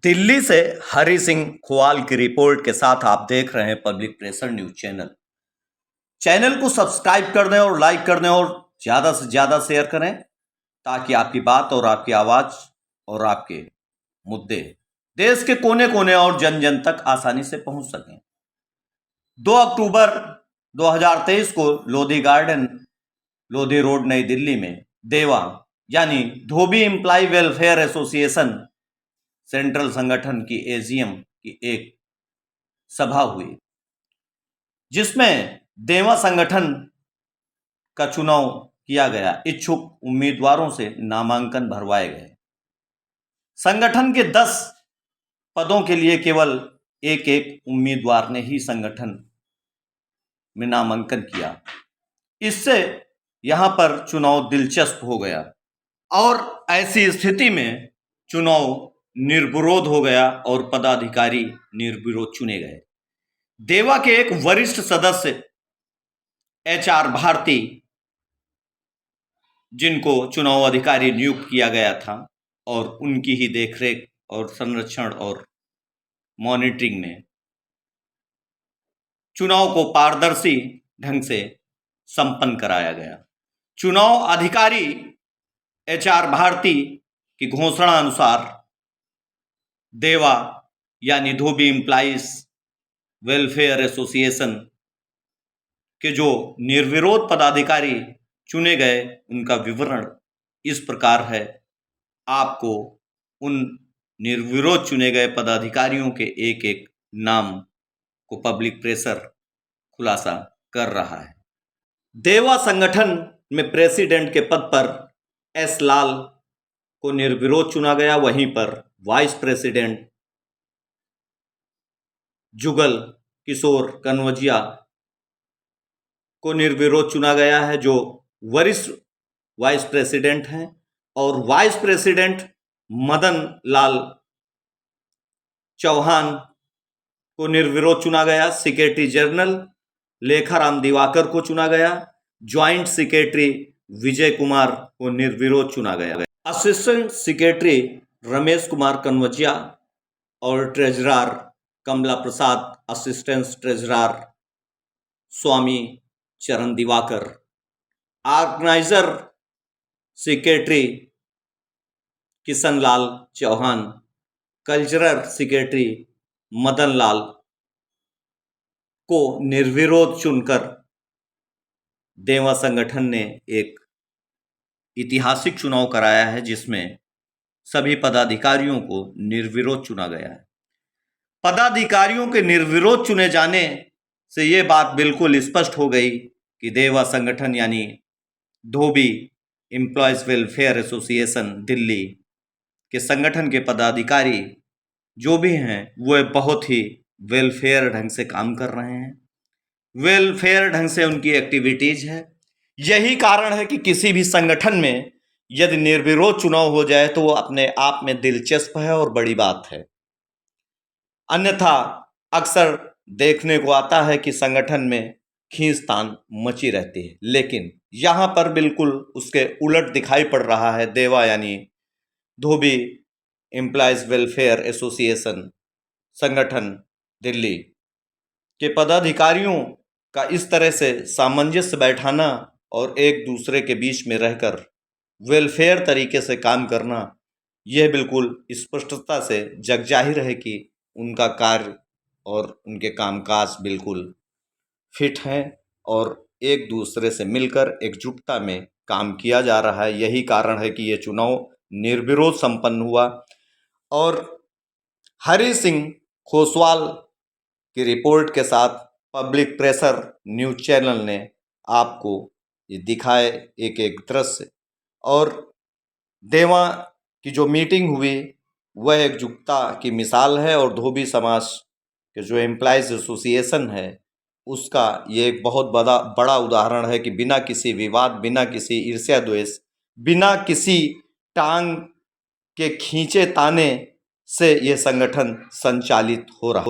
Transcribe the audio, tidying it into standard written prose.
दिल्ली से हरि सिंह खुआल की रिपोर्ट के साथ आप देख रहे हैं public pressure news channel. Channel को सब्सक्राइब कर दें और लाइक कर दें और ज़्यादा से ज़्यादा शेयर करें ताकि आपकी बात और आपकी आवाज़ और आपके मुद्दे देश के कोने कोने और जन जन तक आसानी से पहुंच सकें। 2 अक्टूबर 2023 को लोधी गार्डन, लोधी रोड, नई दिल्ली में देवा यानी धोबी एम्प्लॉय वेलफेयर एसोसिएशन सेंट्रल संगठन की एजीएम की एक सभा हुई, जिसमें देवा संगठन का चुनाव किया गया। इच्छुक उम्मीदवारों से नामांकन भरवाए गए। संगठन के 10 पदों के लिए केवल एक एक उम्मीदवार ने ही संगठन में नामांकन किया। इससे यहां पर चुनाव दिलचस्प हो गया और ऐसी स्थिति में चुनाव निर्विरोध हो गया और पदाधिकारी निर्विरोध चुने गए। देवा के एक वरिष्ठ सदस्य HR भारती, जिनको चुनाव अधिकारी नियुक्त किया गया था और उनकी ही देखरेख और संरक्षण और मॉनिटरिंग में चुनाव को पारदर्शी ढंग से संपन्न कराया गया। चुनाव अधिकारी HR भारती की घोषणा अनुसार देवा यानी धोबी एम्प्लॉइज वेलफेयर एसोसिएशन के जो निर्विरोध पदाधिकारी चुने गए, उनका विवरण इस प्रकार है। आपको उन निर्विरोध चुने गए पदाधिकारियों के एक एक नाम को पब्लिक प्रेशर खुलासा कर रहा है। देवा संगठन में प्रेसिडेंट के पद पर S लाल को निर्विरोध चुना गया। वहीं पर वाइस प्रेसिडेंट जुगल किशोर कन्वजिया को निर्विरोध चुना गया है, जो वरिष्ठ वाइस प्रेसिडेंट हैं। और वाइस प्रेसिडेंट मदन लाल चौहान को निर्विरोध चुना गया। सेक्रेटरी जनरल लेखाराम दिवाकर को चुना गया। ज्वाइंट सेक्रेटरी विजय कुमार को निर्विरोध चुना गया। असिस्टेंट सेक्रेटरी रमेश कुमार कन्वजिया और ट्रेजरर कमला प्रसाद, असिस्टेंट ट्रेजरर स्वामी चरण Diwakar, organiser secretary Kishan Lal Chauhan, cultural secretary Madan Lal को निर्विरोध चुनकर देवा संगठन ने एक ऐतिहासिक चुनाव कराया है, जिसमें सभी पदाधिकारियों को निर्विरोध चुना गया है। पदाधिकारियों के निर्विरोध चुने जाने से ये बात बिल्कुल स्पष्ट हो गई कि देवा संगठन यानी धोबी एम्प्लॉयज वेलफेयर एसोसिएशन दिल्ली के संगठन के पदाधिकारी जो भी हैं, वो बहुत ही वेलफेयर ढंग से काम कर रहे हैं। वेलफेयर ढंग से उनकी एक्टिविटीज है। यही कारण है कि किसी भी संगठन में यदि निर्विरोध चुनाव हो जाए तो वो अपने आप में दिलचस्प है और बड़ी बात है। अन्यथा अक्सर देखने को आता है कि संगठन में खींचतान मची रहती है, लेकिन यहाँ पर बिल्कुल उसके उलट दिखाई पड़ रहा है। देवा यानी धोबी एम्प्लॉयज वेलफेयर एसोसिएशन संगठन दिल्ली के पदाधिकारियों का इस तरह से सामंजस्य बैठाना और एक दूसरे के बीच में रहकर वेलफेयर तरीके से काम करना, यह बिल्कुल स्पष्टता से जग जाहिर है कि उनका कार्य और उनके कामकाज बिल्कुल फिट हैं और एक दूसरे से मिलकर एकजुटता में काम किया जा रहा है। यही कारण है कि ये चुनाव निर्विरोध संपन्न हुआ। और हरि सिंह खोसवाल की रिपोर्ट के साथ पब्लिक प्रेशर न्यूज चैनल ने आपको ये दिखाए एक एक दृश्य। और देवा की जो मीटिंग हुई वह एकजुटता की मिसाल है और धोबी समाज के जो एम्प्लॉयज एसोसिएशन है उसका ये एक बहुत बड़ा उदाहरण है कि बिना किसी विवाद, बिना किसी ईर्ष्या द्वेष, बिना किसी टांग के खींचे ताने से ये संगठन संचालित हो रहा है।